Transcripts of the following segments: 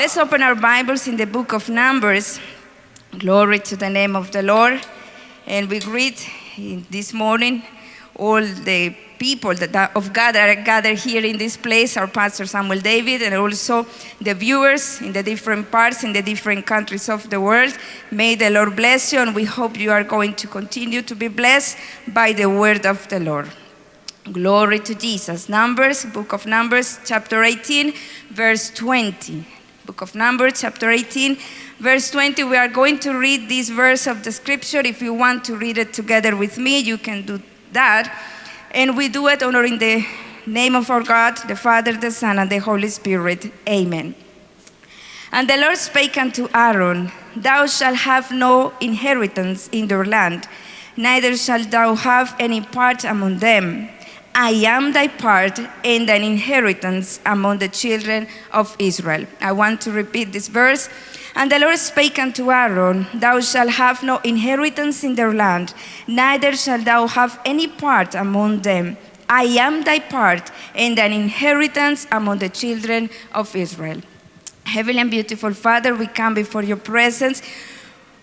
Let's open our Bibles in the book of Numbers. Glory to the name of the Lord. And we greet this morning all the people of God that are gathered here in this place, our Pastor Samuel David, and also the viewers in the different parts, in the different countries of the world. May the Lord bless you, and we hope you are going to continue to be blessed by the word of the Lord. Glory to Jesus. Numbers, book of Numbers, chapter 18, verse 20. Book of Numbers, chapter 18, verse 20. We are going to read this verse of the scripture. If you want to read it together with me, you can do that. And we do it honoring the name of our God, the Father, the Son, and the Holy Spirit. Amen. And the Lord spake unto Aaron, Thou shalt have no inheritance in their land, neither shalt thou have any part among them. I am thy part and thine inheritance among the children of Israel. I want to repeat this verse. And the Lord spake unto Aaron, Thou shalt have no inheritance in their land, neither shalt thou have any part among them. I am thy part and thine inheritance among the children of Israel. Heavenly and beautiful Father, we come before your presence.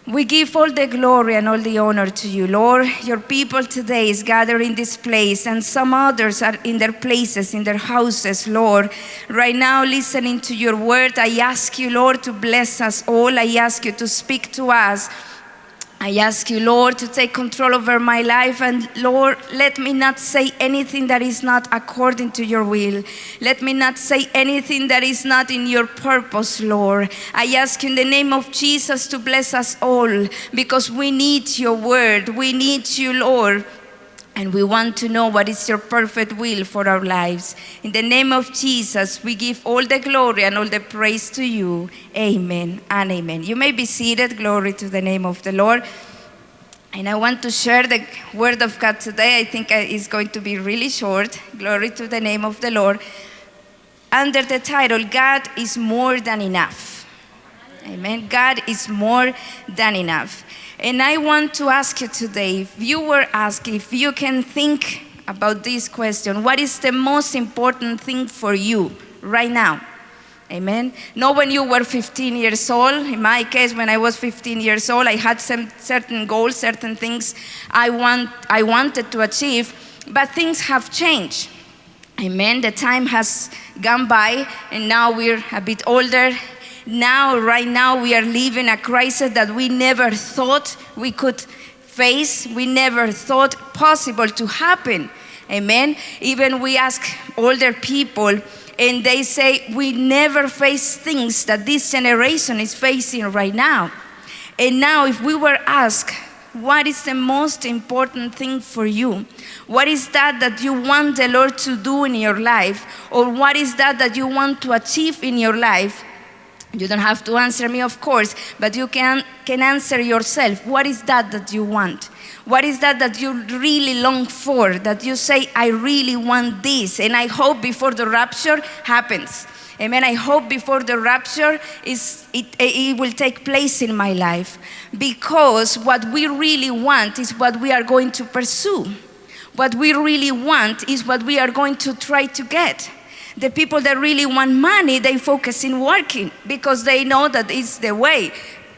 We give all the glory and all the honor to you, Lord. Your people today is gathered in this place, and some others are in their places, in their houses, Lord. Right now, listening to your word, I ask you, Lord, to bless us all. I ask you to speak to us. I ask you, Lord, to take control over my life. And Lord, let me not say anything that is not according to your will. Let me not say anything that is not in your purpose, Lord. I ask you in the name of Jesus to bless us all, because we need your word. We need you, Lord. And we want to know what is your perfect will for our lives. In the name of Jesus, we give all the glory and all the praise to you. Amen and amen. You may be seated. Glory to the name of the Lord. And I want to share the word of God today. I think it's going to be really short. Glory to the name of the Lord. Under the title, God is more than enough. Amen. God is more than enough. And I want to ask you today, if you were asked, if you can think about this question, what is the most important thing for you right now? Amen. Not when you were 15 years old. In my case, when I was 15 years old, I had some certain goals, certain things I wanted to achieve, but things have changed. Amen. The time has gone by, and now we're a bit older. Right now, we are living a crisis that we never thought we could face. We never thought possible to happen. Amen. Even we ask older people, and they say we never face things that this generation is facing right now. And now, if we were asked, what is the most important thing for you? What is that you want the Lord to do in your life? Or what is that you want to achieve in your life? You don't have to answer me, of course, but you can answer yourself. What is that you want? What is that you really long for? That you say, I really want this, and I hope before the rapture happens. Amen. I hope before the rapture it will take place in my life. Because what we really want is what we are going to pursue. What we really want is what we are going to try to get. The people that really want money, they focus in working because they know that it's the way.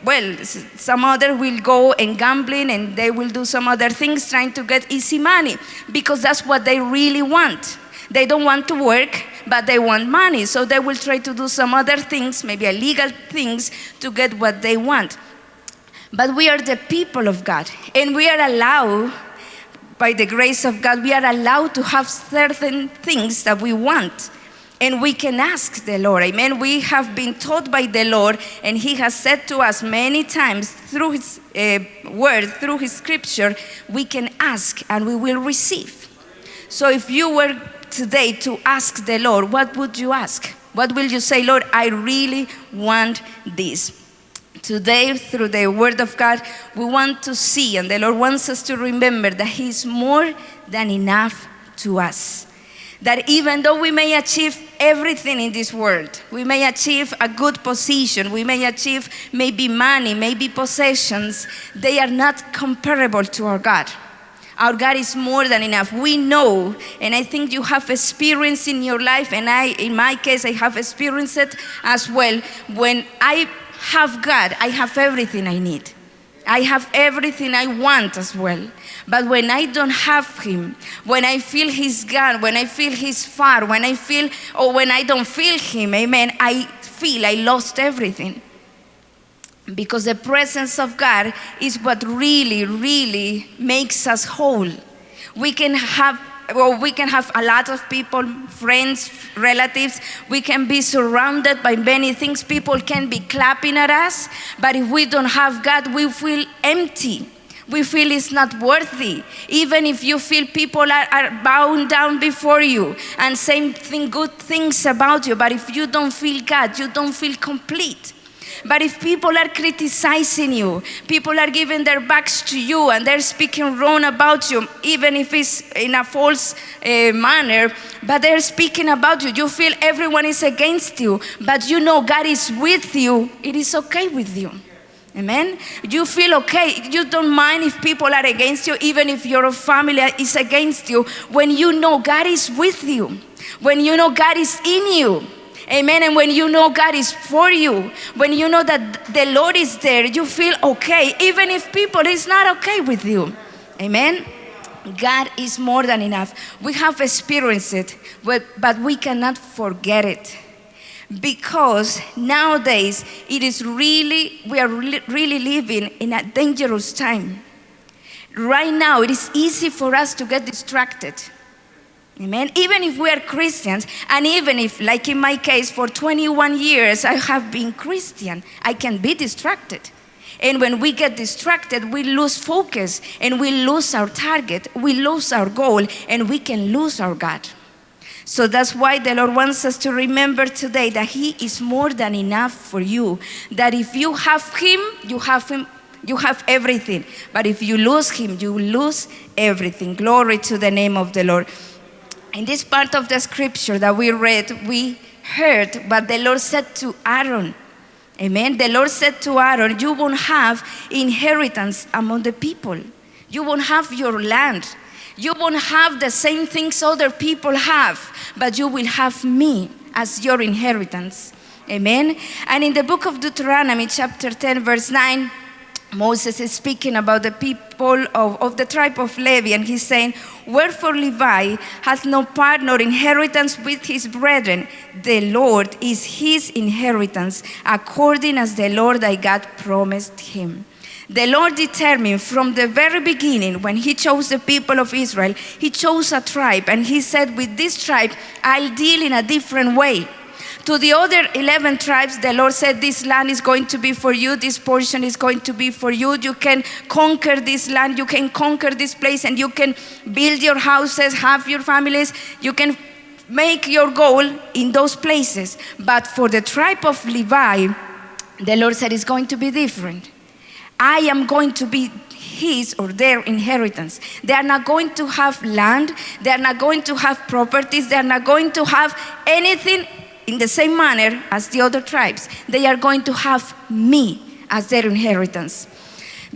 Well, some other will go and gambling, and they will do some other things trying to get easy money because that's what they really want. They don't want to work, but they want money. So they will try to do some other things, maybe illegal things, to get what they want. But we are the people of God, and we are allowed, by the grace of God, we are allowed to have certain things that we want. And we can ask the Lord, amen. We have been taught by the Lord, and He has said to us many times through His word, through His scripture, we can ask and we will receive. So if you were today to ask the Lord, what would you ask? What will you say? Lord, I really want this. Today, through the word of God, we want to see, and the Lord wants us to remember that He is more than enough to us. That even though we may achieve everything in this world, we may achieve a good position, we may achieve maybe money, maybe possessions, they are not comparable to our God. Our God is more than enough. We know, and I think you have experience in your life, and in my case, I have experienced it as well. When I have God, I have everything I need. I have everything I want as well. But when I don't have him, when I feel he's gone, when I feel he's far, when I don't feel him, amen, I feel I lost everything. Because the presence of God is what really, really makes us whole. We can have a lot of people, friends, relatives. We can be surrounded by many things. People can be clapping at us. But if we don't have God, we feel empty. We feel it's not worthy. Even if you feel people are bowing down before you and saying good things about you. But if you don't feel God, you don't feel complete. But if people are criticizing you, people are giving their backs to you and they're speaking wrong about you, even if it's in a false manner, but they're speaking about you, you feel everyone is against you, but you know God is with you, it is okay with you. Amen? You feel okay. You don't mind if people are against you, even if your family is against you, when you know God is with you, when you know God is in you. Amen. And when you know God is for you, when you know that the Lord is there, you feel okay, even if people is not okay with you. Amen. God is more than enough. We have experienced it, but we cannot forget it. Because nowadays we are really living in a dangerous time. Right now, it is easy for us to get distracted. Amen. Even if we are Christians, and even if, like in my case, for 21 years I have been Christian, I can be distracted. And when we get distracted, we lose focus, and we lose our target, we lose our goal, and we can lose our God. So that's why the Lord wants us to remember today that he is more than enough for you. That if you have him, you have everything. But if you lose him, you lose everything. Glory to the name of the Lord. In this part of the scripture that we read, we heard what the Lord said to Aaron. Amen. The Lord said to Aaron, you won't have inheritance among the people. You won't have your land. You won't have the same things other people have, but you will have me as your inheritance. Amen. And in the book of Deuteronomy, chapter 10, verse 9, Moses is speaking about the people of the tribe of Levi, and he's saying, wherefore Levi hath no part nor inheritance with his brethren. The Lord is his inheritance, according as the Lord thy God promised him. The Lord determined from the very beginning, when he chose the people of Israel, he chose a tribe, and he said, with this tribe, I'll deal in a different way. To the other 11 tribes, the Lord said, this land is going to be for you, this portion is going to be for you. You can conquer this land, you can conquer this place, and you can build your houses, have your families, you can make your goal in those places. But for the tribe of Levi, the Lord said it's going to be different. I am going to be his or their inheritance. They are not going to have land, they are not going to have properties, they are not going to have anything in the same manner as the other tribes. They are going to have me as their inheritance.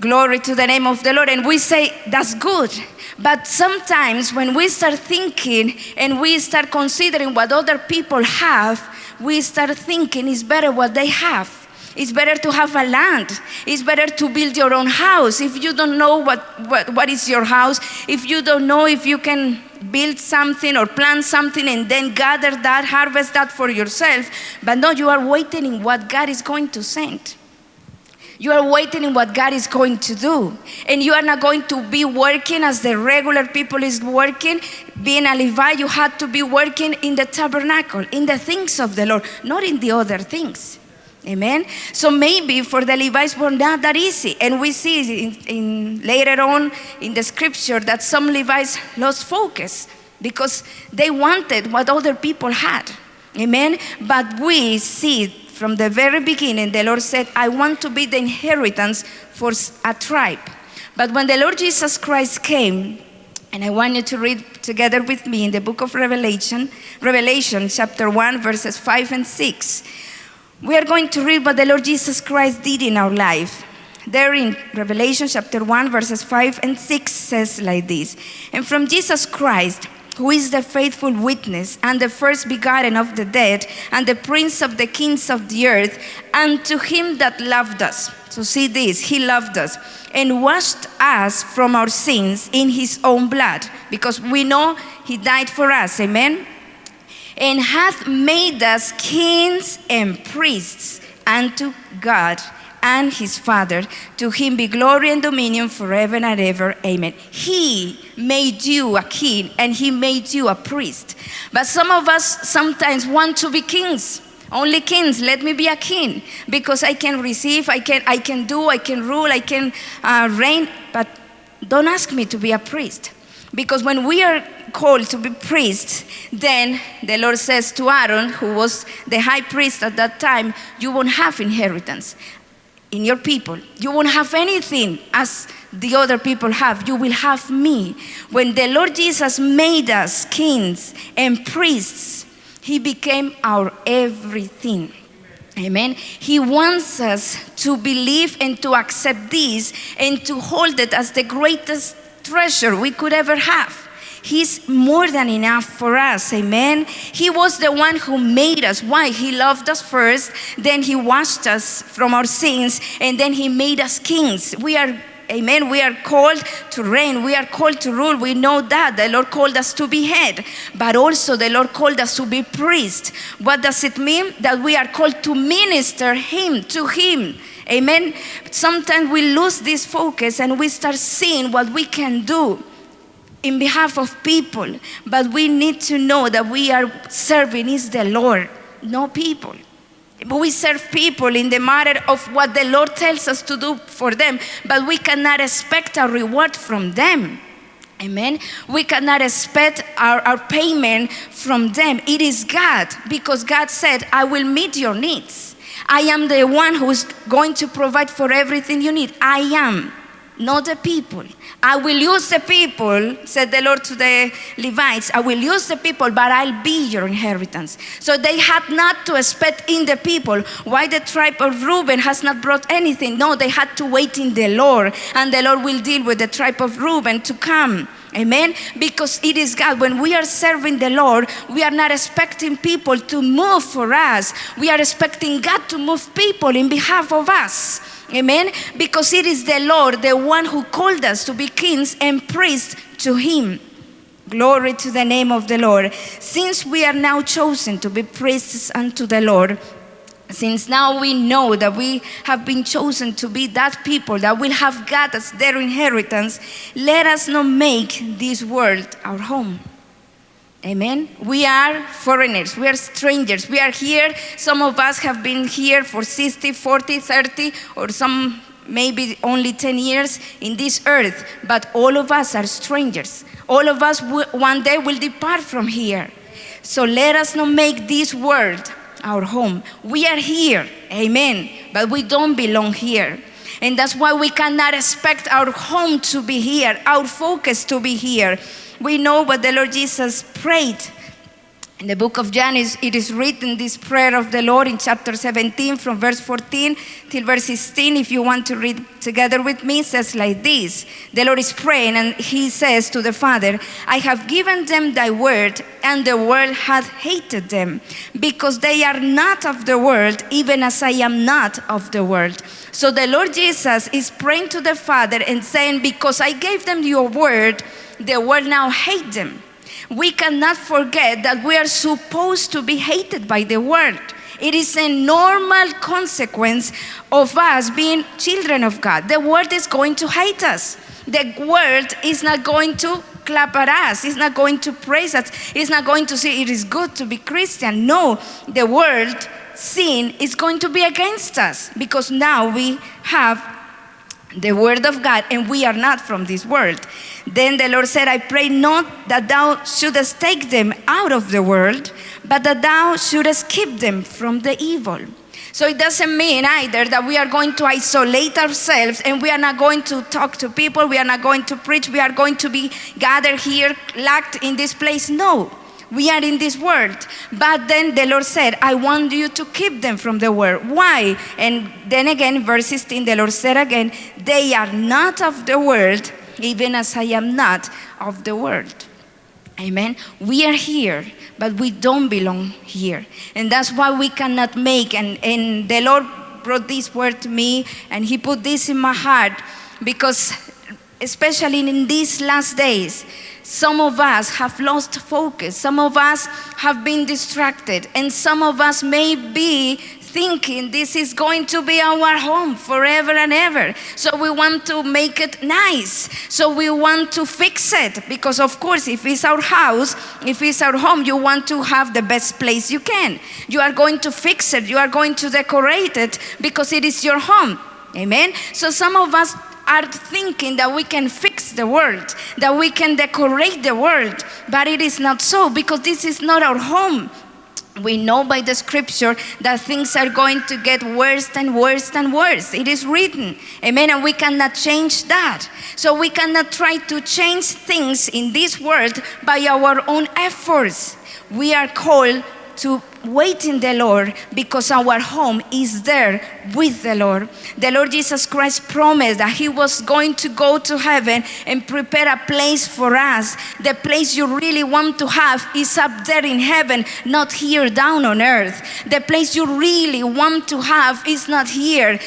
Glory to the name of the Lord. And we say, that's good. But sometimes when we start thinking and we start considering what other people have, we start thinking it's better what they have. It's better to have a land. It's better to build your own house. If you don't know what is your house, if you don't know if you can build something or plant something and then gather that, harvest that for yourself. But no, you are waiting in what God is going to send. You are waiting in what God is going to do. And you are not going to be working as the regular people is working. Being a Levi, you had to be working in the tabernacle, in the things of the Lord, not in the other things. Amen. So maybe for the Levites were not that easy. And we see in later on in the scripture that some Levites lost focus because they wanted what other people had. Amen. But we see from the very beginning, the Lord said, I want to be the inheritance for a tribe. But when the Lord Jesus Christ came, and I want you to read together with me in the book of Revelation chapter 1, verses 5 and 6. We are going to read what the Lord Jesus Christ did in our life. there in Revelation chapter 1, verses 5 and 6 says like this, and from Jesus Christ, who is the faithful witness and the first begotten of the dead and the prince of the kings of the earth, and to him that loved us. So see this, he loved us and washed us from our sins in his own blood, because we know he died for us, amen? And hath made us kings and priests unto God and his Father. To him be glory and dominion forever and ever, amen. He made you a king and he made you a priest. But some of us sometimes want to be kings. Only kings, let me be a king, because I can receive, I can do, I can rule, I can reign, but don't ask me to be a priest. Because when we are called to be priests, then the Lord says to Aaron, who was the high priest at that time, you won't have inheritance in your people. You won't have anything as the other people have. You will have me. When the Lord Jesus made us kings and priests, he became our everything. Amen. He wants us to believe and to accept this and to hold it as the greatest treasure we could ever have. He's more than enough for us, amen. He was the one who made us. Why? He loved us first, then he washed us from our sins, and then he made us kings. We are, amen, we are called to reign, we are called to rule. We know that the Lord called us to be head, but also the Lord called us to be priest. What does it mean? That we are called to minister to him. Amen. Sometimes we lose this focus and we start seeing what we can do in behalf of people, but we need to know that we are serving is the Lord, no people. We serve people in the matter of what the Lord tells us to do for them, but we cannot expect a reward from them. Amen. We cannot expect our payment from them. It is God, because God said, I will meet your needs. I am the one who is going to provide for everything you need. I am, not the people. I will use the people, said the Lord to the Levites. I will use the people, but I'll be your inheritance. So they had not to expect in the people. Why the tribe of Reuben has not brought anything? No, they had to wait in the Lord, and the Lord will deal with the tribe of Reuben to come. Amen? Because it is God. When we are serving the Lord, we are not expecting people to move for us. We are expecting God to move people in behalf of us. Amen? Because it is the Lord, the one who called us to be kings and priests to him. Glory to the name of the Lord. Since we are now chosen to be priests unto the Lord, since now we know that we have been chosen to be that people that will have God as their inheritance, let us not make this world our home. Amen. We are foreigners, we are strangers, we are here. Some of us have been here for 60, 40, 30, or some maybe only 10 years in this earth, but all of us are strangers. All of us one day will depart from here. So let us not make this world our home. We are here, amen, but we don't belong here. And that's why we cannot expect our home to be here, our focus to be here. We know what the Lord Jesus prayed. In the book of John, it is written, this prayer of the Lord in chapter 17 from verse 14 till verse 16. If you want to read together with me, it says like this. The Lord is praying and he says to the Father, I have given them thy word, and the world hath hated them, because they are not of the world, even as I am not of the world. So the Lord Jesus is praying to the Father and saying, because I gave them your word, the world now hate them. We cannot forget that we are supposed to be hated by the world. It is a normal consequence of us being children of God. The world is going to hate us. The world is not going to clap at us. It's not going to praise us. It's not going to say it is good to be Christian. No, the world, sin, is going to be against us, because now we have the word of God, and we are not from this world. Then the Lord said, I pray not that thou shouldest take them out of the world, but that thou shouldest keep them from the evil. So it doesn't mean either that we are going to isolate ourselves and we are not going to talk to people, we are not going to preach, we are going to be gathered here, locked in this place. No, We are in this world. But then the Lord said, I want you to keep them from the world. Why? And then again, verse 16, the Lord said again, they are not of the world, even as I am not of the world. Amen. We are here, but we don't belong here. And that's why we cannot make, and the Lord brought this word to me, and he put this in my heart, because especially in these last days, some of us have lost focus. Some of us have been distracted. And some of us may be thinking this is going to be our home forever and ever. So we want to make it nice. So we want to fix it. Because of course, if it's our house, if it's our home, you want to have the best place you can. You are going to fix it. You are going to decorate it because it is your home. Amen? So some of us are thinking that we can fix the world, that we can decorate the world, but it is not so, because this is not our home. We know by the scripture that things are going to get worse and worse and worse. It is written, amen, and we cannot change that. So we cannot try to change things in this world by our own efforts. We are called to wait in the Lord, because our home is there with the Lord. The Lord Jesus Christ promised that he was going to go to heaven and prepare a place for us. The place you really want to have is up there in heaven, not here down on earth. The place you really want to have is not here.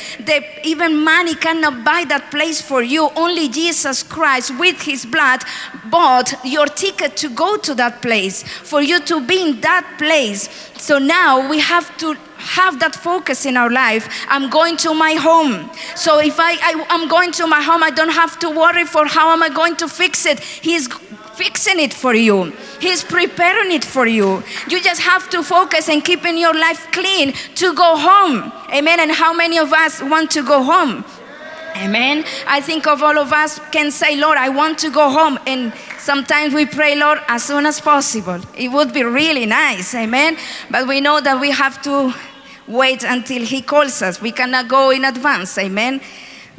Even money cannot buy that place for you. Only Jesus Christ with his blood bought your ticket to go to that place, for you to be in that place. So now we have to have that focus in our life. I'm going to my home. So if I'm going to my home, I don't have to worry for how am I going to fix it. He's fixing it for you. He's preparing it for you. You just have to focus and keeping your life clean to go home. Amen. And how many of us want to go home? Amen. I think of all of us can say, Lord, I want to go home. And sometimes we pray, Lord, as soon as possible. It would be really nice. Amen. But we know that we have to wait until he calls us. We cannot go in advance. Amen.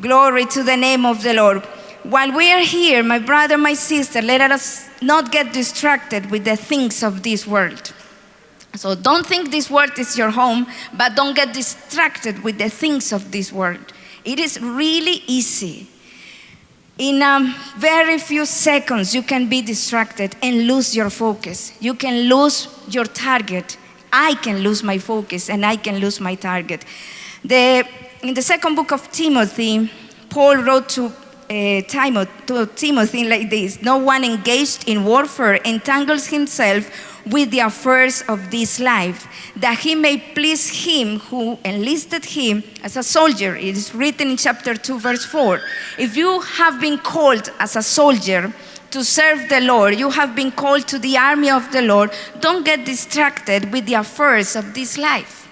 Glory to the name of the Lord. While we are here, my brother, my sister, let us not get distracted with the things of this world. So don't think this world is your home, but don't get distracted with the things of this world. It is really easy. In very few seconds, you can be distracted and lose your focus. You can lose your target. I can lose my focus and I can lose my target. In the second book of Timothy, Paul wrote to Timothy like this: no one engaged in warfare entangles himself with the affairs of this life, that he may please him who enlisted him as a soldier. It is written in chapter 2, verse 4. If you have been called as a soldier to serve the Lord, you have been called to the army of the Lord, don't get distracted with the affairs of this life.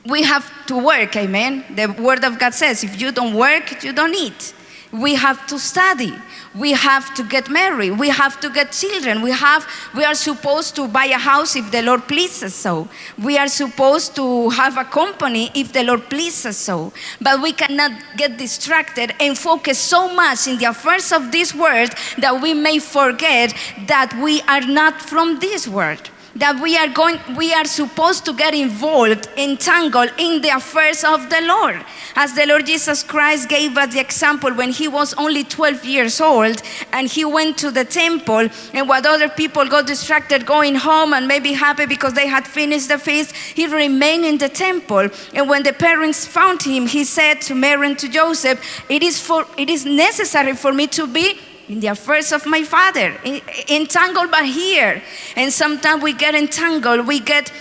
We have to work, amen? The word of God says, if you don't work, you don't eat. We have to study. We have to get married. We have to get children. We are supposed to buy a house if the Lord pleases so. We are supposed to have a company if the Lord pleases so. But we cannot get distracted and focus so much in the affairs of this world that we may forget that we are not from this world. That we are supposed to get involved, entangled in the affairs of the Lord. As the Lord Jesus Christ gave us the example when he was only 12 years old and he went to the temple, and while other people got distracted going home and maybe happy because they had finished the feast, he remained in the temple. And when the parents found him, he said to Mary and to Joseph, it is necessary for me to be in the affairs of my Father, entangled but here. And sometimes we get entangled, we get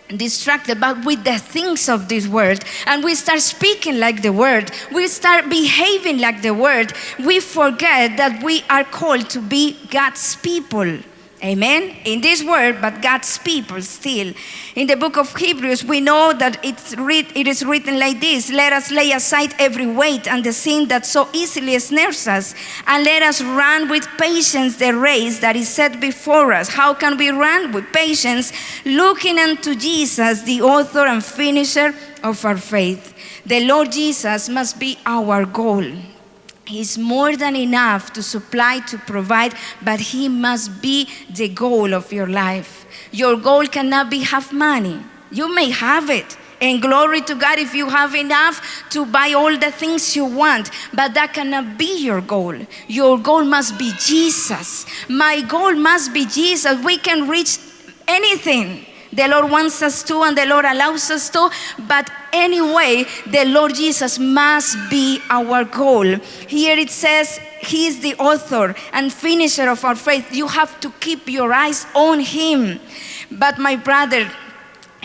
distracted, but with the things of this world, and we start speaking like the world, we start behaving like the world. We forget that we are called to be God's people. Amen? In this world, but God's people still. In the book of Hebrews, we know that it is written like this: let us lay aside every weight and the sin that so easily snares us, and let us run with patience the race that is set before us. How can we run? With patience, looking unto Jesus, the author and finisher of our faith. The Lord Jesus must be our goal. He's more than enough to supply, to provide, but He must be the goal of your life. Your goal cannot be have money. You may have it, and glory to God if you have enough to buy all the things you want, but that cannot be your goal. Your goal must be Jesus. My goal must be Jesus. We can reach anything the Lord wants us to and the Lord allows us to, but anyway, the Lord Jesus must be our goal. Here it says, He is the author and finisher of our faith. You have to keep your eyes on Him. But my brother,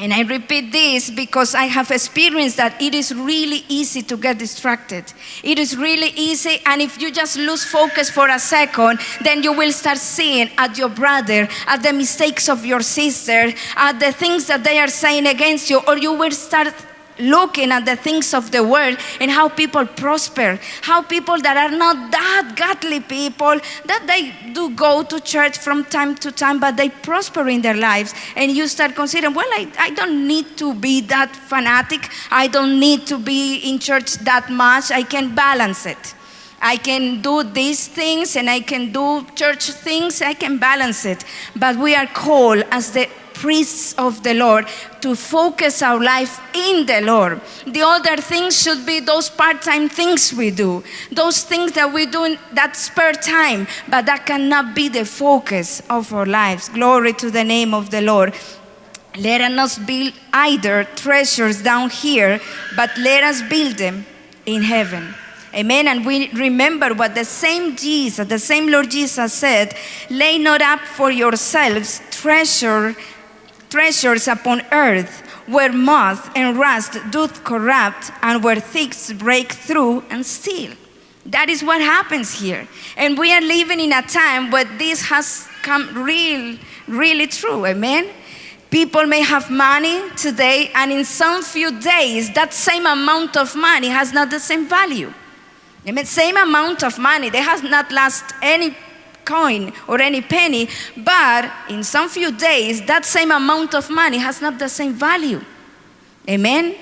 and I repeat this because I have experienced that it is really easy to get distracted. It is really easy, and if you just lose focus for a second, then you will start seeing at your brother, at the mistakes of your sister, at the things that they are saying against you, or you will start looking at the things of the world and how people prosper, how people that are not that godly people, that they do go to church from time to time, but they prosper in their lives. And you start considering, well, I don't need to be that fanatic. I don't need to be in church that much. I can balance it. I can do these things and I can do church things. I can balance it. But we are called as the priests of the Lord to focus our life in the Lord. The other things should be those part-time things we do, those things that we do in that spare time, but that cannot be the focus of our lives. Glory to the name of the Lord. Let us not build either treasures down here, but let us build them in heaven. Amen. And we remember what the same Jesus, the same Lord Jesus said, lay not up for yourselves treasures upon earth, where moth and rust doth corrupt, and where thieves break through and steal. That is what happens here. And we are living in a time where this has come really true. Amen. People may have money today, and in some few days, that same amount of money has not the same value. Amen. Same amount of money. They have not lost any coin or any penny, but in some few days, that same amount of money has not the same value. Amen?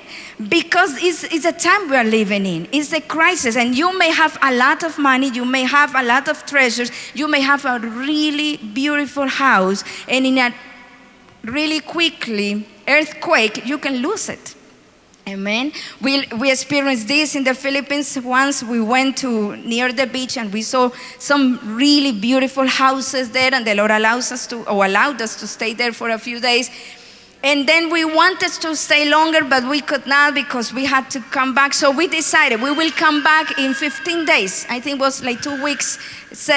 Because it's a time we are living in. It's a crisis, and you may have a lot of money, you may have a lot of treasures, you may have a really beautiful house, and in a really quickly earthquake, you can lose it. Amen. We experienced this in the Philippines. Once we went to near the beach and we saw some really beautiful houses there, and the Lord allowed us to stay there for a few days. And then we wanted to stay longer, but we could not because we had to come back. So we decided we will come back in 15 days. I think it was like 2 weeks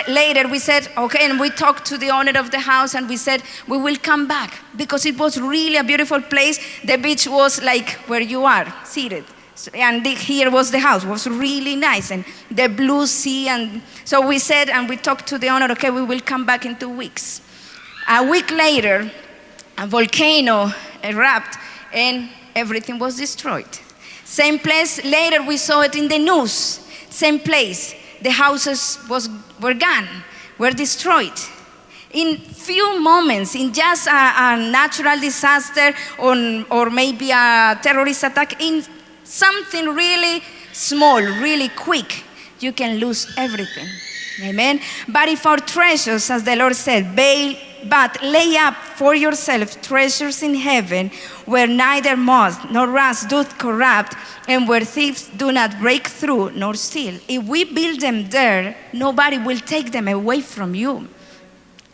later. We said, okay, and we talked to the owner of the house and we said, we will come back because it was really a beautiful place. The beach was like where you are seated. And here was the house. It was really nice. And the blue sea. And so we said, and we talked to the owner, okay, we will come back in 2 weeks. A week later, a volcano erupted and everything was destroyed. Same place, later we saw it in the news. Same place, the houses were gone, were destroyed. In few moments, in just a natural disaster or maybe a terrorist attack, in something really small, really quick, you can lose everything. Amen. But if our treasures, as the Lord said, but lay up for yourself treasures in heaven, where neither moth nor rust doth corrupt, and where thieves do not break through nor steal. If we build them there, nobody will take them away from you.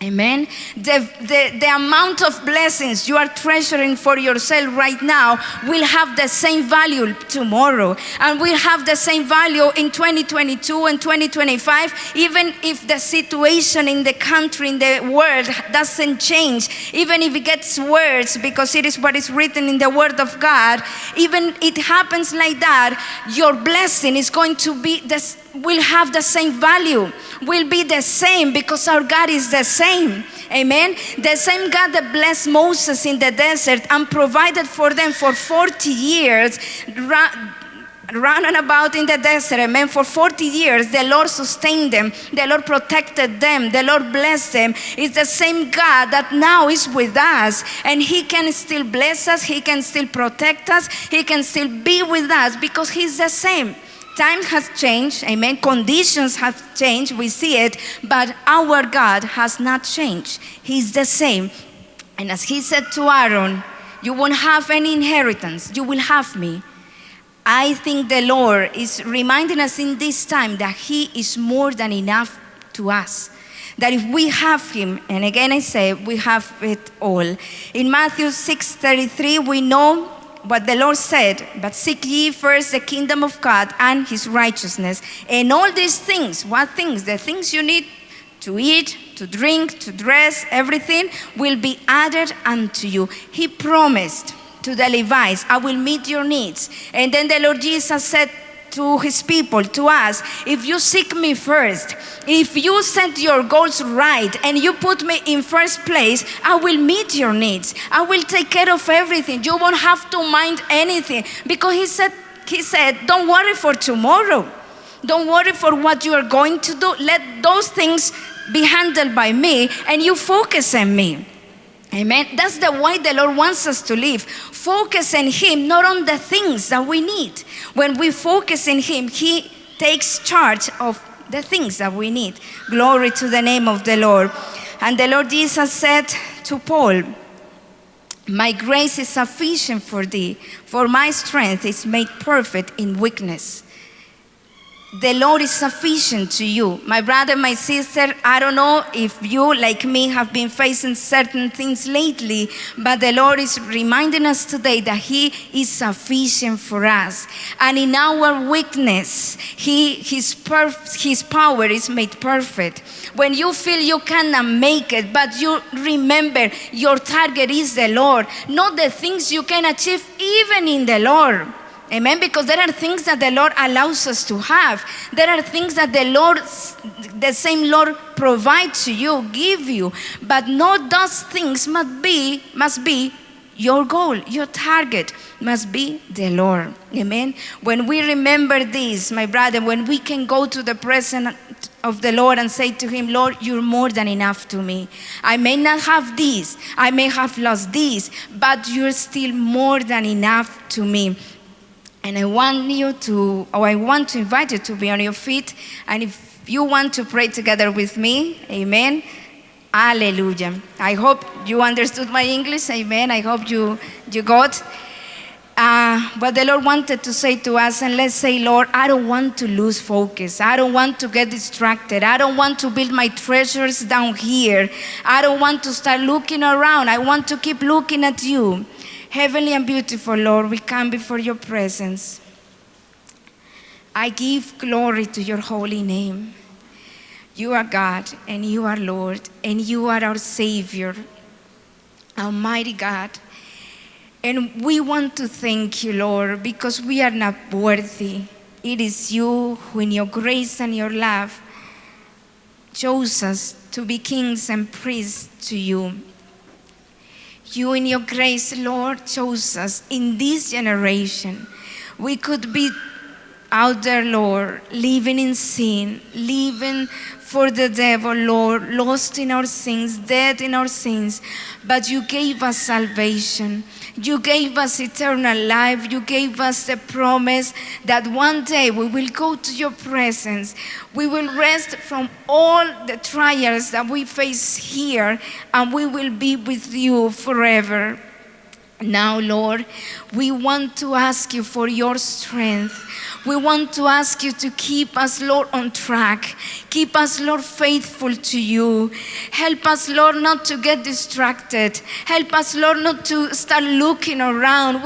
Amen. The amount of blessings you are treasuring for yourself right now will have the same value tomorrow, and will have the same value in 2022 and 2025, even if the situation in the country, in the world doesn't change, even if it gets worse, because it is what is written in the Word of God. Even it happens like that, your blessing is going to be will have the same value, will be the same, because our God is the same. Amen. The same God that blessed Moses in the desert and provided for them for 40 years, running about in the desert. Amen. For 40 years, the Lord sustained them. The Lord protected them. The Lord blessed them. It's the same God that now is with us, and He can still bless us. He can still protect us. He can still be with us because He's the same. Time has changed, amen. Conditions have changed, we see it, but our God has not changed. He's the same. And as he said to Aaron, you won't have any inheritance, you will have me. I think the Lord is reminding us in this time that he is more than enough to us. That if we have him, and again I say, we have it all. In Matthew 6:33, we know what the Lord said, but seek ye first the kingdom of God and his righteousness. And all these things, what things? The things you need to eat, to drink, to dress, everything will be added unto you. He promised to the Levites, I will meet your needs. And then the Lord Jesus said to his people, to us, if you seek me first, if you set your goals right and you put me in first place, I will meet your needs. I will take care of everything. You won't have to mind anything, because he said, don't worry for tomorrow. Don't worry for what you are going to do. Let those things be handled by me, and you focus on me. Amen. That's the way the Lord wants us to live. Focus on him, not on the things that we need. When we focus on him, he takes charge of the things that we need. Glory to the name of the Lord. And the Lord Jesus said to Paul, my grace is sufficient for thee, for my strength is made perfect in weakness. The Lord is sufficient to you. My brother, my sister, I don't know if you, like me, have been facing certain things lately, but the Lord is reminding us today that he is sufficient for us. And in our weakness, his power is made perfect. When you feel you cannot make it, but you remember your target is the Lord, not the things you can achieve even in the Lord. Amen. Because there are things that the Lord allows us to have. There are things that the same Lord provides to you, give you. But not those things must be your goal. Your target must be the Lord. Amen. When we remember this, my brother, when we can go to the presence of the Lord and say to him, Lord, you're more than enough to me. I may not have this, I may have lost this, but you're still more than enough to me. And I want to invite you to be on your feet. And if you want to pray together with me, amen. Hallelujah. I hope you understood my English, amen. I hope you got what the Lord wanted to say to us. And let's say, Lord, I don't want to lose focus. I don't want to get distracted. I don't want to build my treasures down here. I don't want to start looking around. I want to keep looking at you. Heavenly and beautiful Lord, we come before your presence. I give glory to your holy name. You are God and you are Lord and you are our Savior, Almighty God. And we want to thank you, Lord, because we are not worthy. It is you who in your grace and your love chose us to be kings and priests to you. You in your grace, Lord, chose us in this generation. We could be out there, Lord, living in sin, living for the devil, Lord, lost in our sins, dead in our sins. But you gave us salvation. You gave us eternal life. You gave us the promise that one day we will go to your presence. We will rest from all the trials that we face here, and we will be with you forever. Now, Lord, we want to ask you for your strength. We want to ask you to keep us, Lord, on track. Keep us, Lord, faithful to you. Help us, Lord, not to get distracted. Help us, Lord, not to start looking around.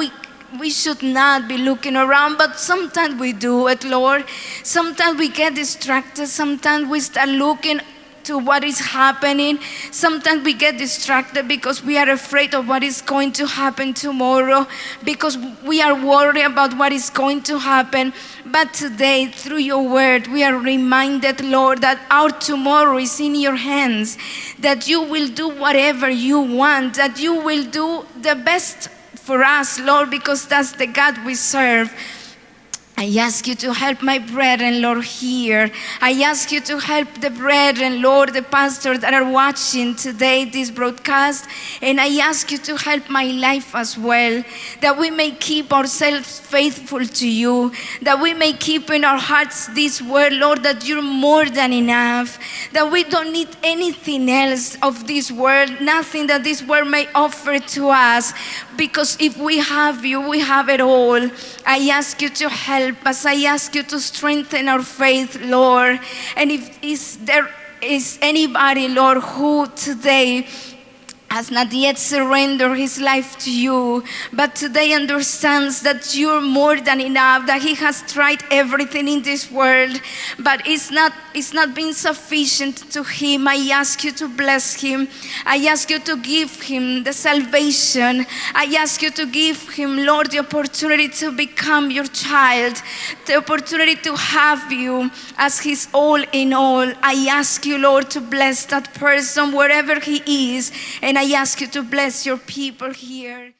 We should not be looking around, but sometimes we do it, Lord. Sometimes we get distracted. Sometimes we start looking to what is happening. Sometimes we get distracted because we are afraid of what is going to happen tomorrow, because we are worried about what is going to happen. But today, through your word, we are reminded, Lord, that our tomorrow is in your hands, that you will do whatever you want, that you will do the best for us, Lord, because that's the God we serve. I ask you to help my brethren, Lord, here. I ask you to help the brethren, Lord, the pastors that are watching today this broadcast. And I ask you to help my life as well, that we may keep ourselves faithful to you, that we may keep in our hearts this word, Lord, that you're more than enough, that we don't need anything else of this world, nothing that this world may offer to us, because if we have you, we have it all. I ask you to help us. I ask you to strengthen our faith, Lord. And if there is anybody, Lord, who today has not yet surrendered his life to you, but today understands that you're more than enough, that he has tried everything in this world, but it's not been sufficient to him. I ask you to bless him. I ask you to give him the salvation. I ask you to give him, Lord, the opportunity to become your child, the opportunity to have you as his all in all. I ask you, Lord, to bless that person wherever he is, and I ask you to bless your people here.